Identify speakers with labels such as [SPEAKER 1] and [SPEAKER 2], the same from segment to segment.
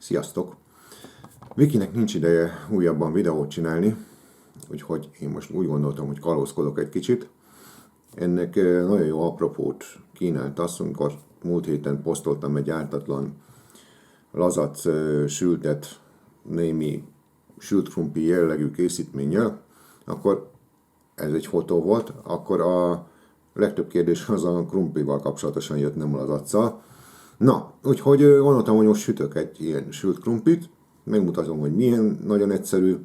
[SPEAKER 1] Sziasztok! Vikinek nincs ideje újabban videót csinálni, úgyhogy én most úgy gondoltam, hogy kalózkodok egy kicsit. Ennek nagyon jó apropót kínált az, amikor múlt héten posztoltam egy ártatlan lazac sültet némi sült krumpli jellegű készítménnyel, akkor ez egy fotó volt, akkor a legtöbb kérdés az a krumplival kapcsolatosan jött, nem a lazacsal. Na, úgyhogy gondoltam, hogy most sütök egy ilyen sült krumplit, megmutatom, hogy milyen, nagyon egyszerű,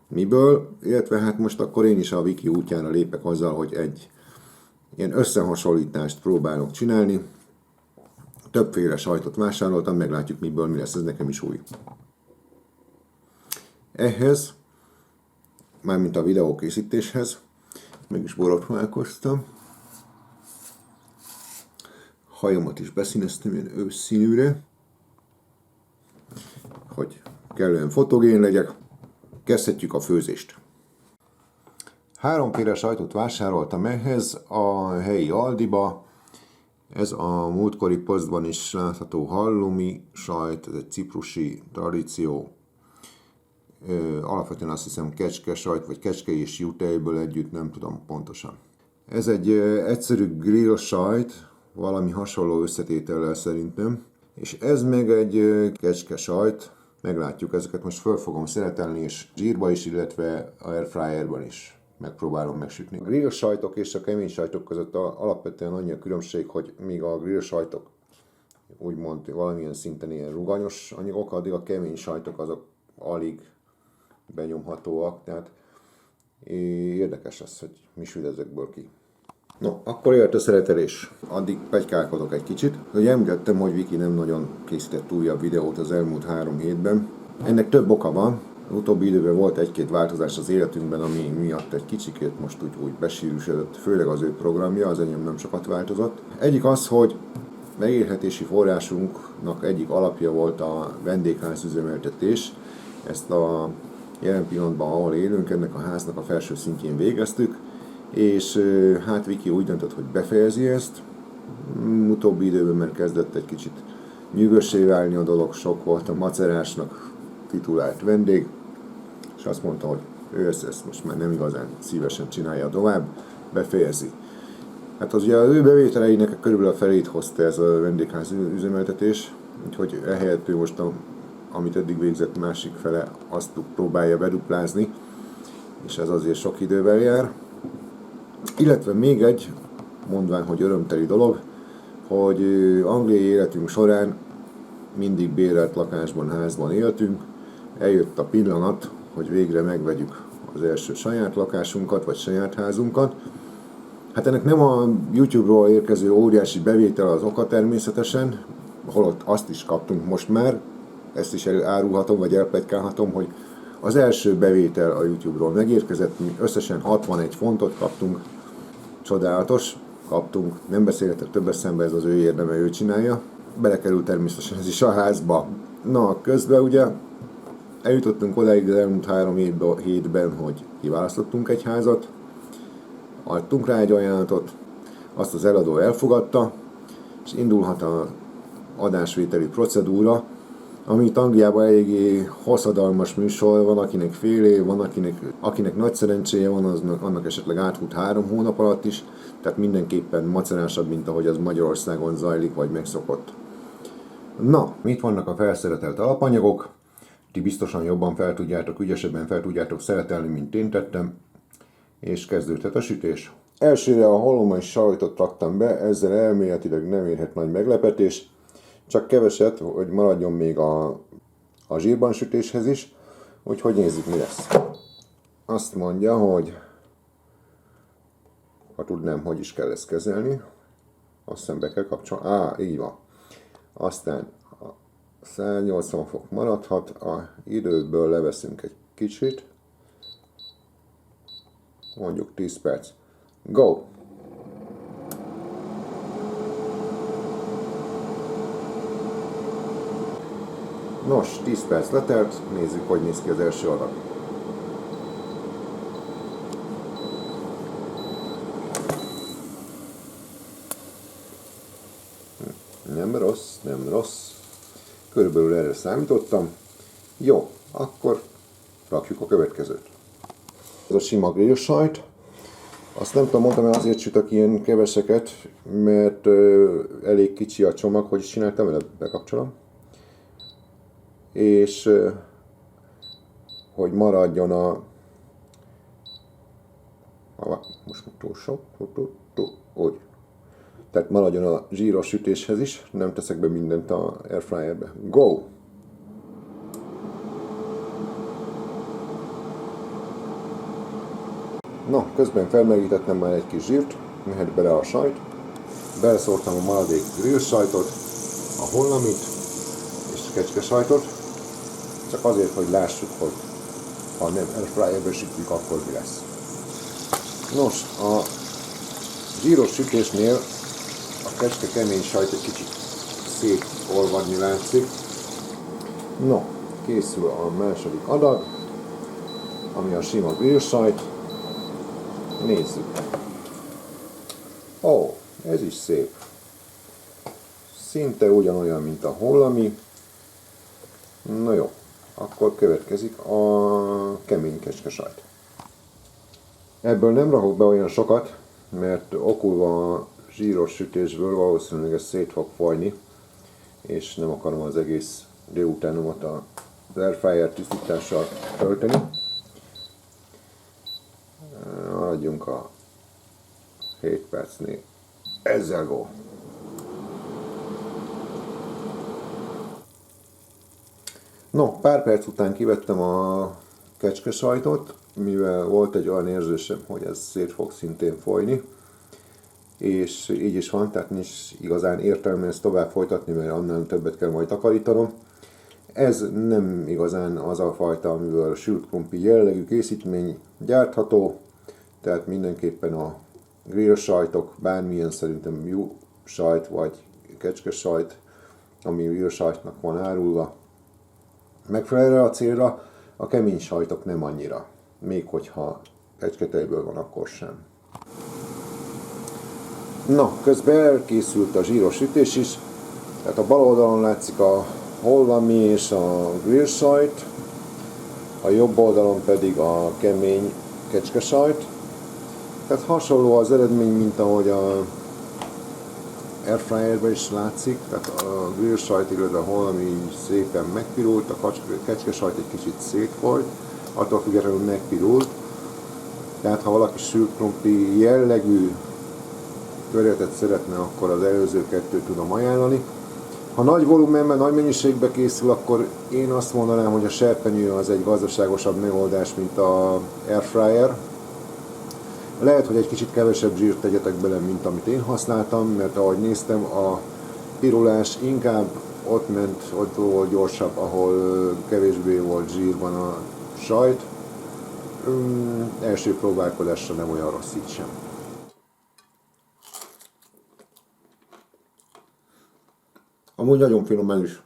[SPEAKER 1] miből, illetve hát most akkor én is a Viki útjára lépek azzal, hogy egy ilyen összehasonlítást próbálok csinálni. Többféle sajtot vásároltam, meglátjuk miből mi lesz, ez nekem is új. Ehhez, mármint a videókészítéshez, meg is borotválkoztam. Hajamat is beszíneztem ilyen őszszínűre, hogy kellően fotogén legyek. Kezdhetjük a főzést. Háromféle sajtot vásároltam ehhez a helyi Aldiba. Ez a múltkori posztban is látható halloumi sajt, ez egy ciprusi tradíció. Alapvetően azt hiszem kecske sajt, vagy kecske és jutejből együtt, nem tudom pontosan. Ez egy egyszerű grill sajt, valami hasonló összetétellel szerintem. És ez meg egy kecske sajt, meglátjuk, ezeket most föl fogom szeretelni, és zsírba is, illetve airfryerban is megpróbálom megsütni. A grill sajtok és a kemény sajtok között alapvetően annyi a különbség, hogy míg a grill sajtok úgymond valamilyen szinten ilyen ruganyos anyagok, addig a kemény sajtok azok alig benyomhatóak, tehát érdekes az, hogy mi süt ezekből ki. No, akkor jött a szeretelés. Addig pegykálkodok egy kicsit. Ugye említettem, hogy Viki nem nagyon készített újabb videót az elmúlt 3 hétben. Ennek több oka van. Az utóbbi időben volt egy-két változás az életünkben, ami miatt egy kicsikét most úgy besűrűsödött, főleg az ő programja, az enyém nem sokat változott. Egyik az, hogy megélhetési forrásunknak egyik alapja volt a vendégházüzemeltetés. Ezt a jelen pillanatban, ahol élünk, ennek a háznak a felső szintjén végeztük, és hát Viki úgy döntött, hogy befejezi ezt. Utóbbi időben már kezdett egy kicsit nyűgössé válni a dolog, sok volt a macerásnak titulált vendég, és azt mondta, hogy ő ezt most már nem igazán szívesen csinálja tovább, befejezi. Hát az ugye az ő bevételeinek körülbelül a felét hozta ez a vendégház üzemeltetés, úgyhogy ehelyett ő most amit eddig végzett másik fele, azt próbálja beduplázni, és ez azért sok idővel jár. Illetve még egy, mondván, hogy örömteli dolog, hogy angliai életünk során mindig bérelt lakásban, házban éltünk. Eljött a pillanat, hogy végre megvegyük az első saját lakásunkat, vagy saját házunkat. Hát ennek nem a YouTube-ról érkező óriási bevétel az oka természetesen, holott azt is kaptunk most már, ezt is árulhatom, vagy elpletykálhatom, hogy az első bevétel a YouTube-ról megérkezett, mi összesen 61 fontot kaptunk, csodálatos, kaptunk, nem beszélhetek többes szembe, ez az ő érdeme, ő csinálja. Belekerült természetesen ez is a házba. Na, közben ugye eljutottunk odáig az elmúlt 3 hétben, hogy kiválasztottunk egy házat, adtunk rá egy ajánlatot, azt az eladó elfogadta, és indulhat az adásvételi procedúra, ami itt Angliában eléggé hosszadalmas műsor, van akinek fél év, van akinek nagy szerencséje van, annak esetleg áthút 3 hónap alatt is, tehát mindenképpen macerásabb, mint ahogy az Magyarországon zajlik, vagy megszokott. Na, mit vannak a felszeretelt alapanyagok? Ti biztosan jobban fel tudjátok, ügyesebben fel tudjátok szeretelni, mint én tettem, és kezdődhet a sütés. Elsőre a halloumi sajtot raktam be, ezzel elméletileg nem érhet nagy meglepetés, csak keveset, hogy maradjon még a zsírban sütéshez is, úgyhogy nézzük, mi lesz. Azt mondja, hogy ha tudnám, hogy is kell ezt kezelni, azt hiszem be kell kapcsolni. Így van. Aztán a 180 fok maradhat, a időből leveszünk egy kicsit, mondjuk 10 perc. Go! Nos, 10 perc letelt, nézzük, hogy néz ki az első adag. Nem rossz, nem rossz. Körülbelül erre számítottam. Jó, akkor rakjuk a következőt. Ez a sima grill sajt. Azt nem tudom, mondtam, hogy azért sütök ilyen keveseket, mert elég kicsi a csomag, hogy is csináltam, vele bekapcsolom. És hogy maradjon most túl sok, úgy. Tehát maradjon a zsíros sütéshez is, nem teszek be mindent a airfryerbe. Go! Na, közben felmelegítettem már egy kis zsírt, mehet bele a sajt. Beleszórtam a maradék grill sajtot, a hollamit és a kecskesajtot. Csak azért, hogy lássuk, hogy ha nem airfryerbe sütjük, akkor mi lesz. Nos, a zsíros sütésnél a kecske kemény sajt egy kicsit szétolvadni látszik. No, készül a második adag, ami a sima grill sajt. Nézzük. Ó, ez is szép. Szinte ugyanolyan, mint a hollami. Na jó, akkor következik a kemény kecskesajt. Ebből nem rakok be olyan sokat, mert okulva a zsíros sütésből valószínűleg ez szét fog folyni, és nem akarom az egész délutánomat az airfryer tisztítással tölteni. Maradjunk a 7 percnél. Ezzel go! No, pár perc után kivettem a kecskesajtot, mivel volt egy olyan érzésem, hogy ez szét fog szintén folyni, és így is van, tehát nincs igazán értelme ezt tovább folytatni, mert annál többet kell majd takarítanom. Ez nem igazán az a fajta, amivel sült krumpli jellegű készítmény gyártható, tehát mindenképpen a grill sajtok, bármilyen szerintem jó sajt vagy kecskesajt, ami grill sajtnak van árulva, megfelel erre a célra, a kemény sajtok nem annyira, még hogyha kecsketejből van, akkor sem. Na, közben elkészült a zsíros sütés is, tehát a bal oldalon látszik a hollami és a grill sajt, a jobb oldalon pedig a kemény kecskesajt. Tehát hasonló az eredmény, mint ahogy a airfryerben is látszik, tehát a grill sajt, illetve a hollami szépen megpirult, a kecskesajt egy kicsit szétfolyt, attól függetlenül megpirult. Tehát ha valaki sült krumpli jellegű köretet szeretne, akkor az előző kettőt tudom ajánlani. Ha nagy volumenben, nagy mennyiségben készül, akkor én azt mondanám, hogy a serpenyő az egy gazdaságosabb megoldás, mint a airfryer. Lehet, hogy egy kicsit kevesebb zsírt tegyetek bele, mint amit én használtam, mert ahogy néztem, a pirulás inkább ott ment, ott volt gyorsabb, ahol kevésbé volt zsírban a sajt. Első próbálkozásra nem olyan rossz így sem. Amúgy nagyon finom is.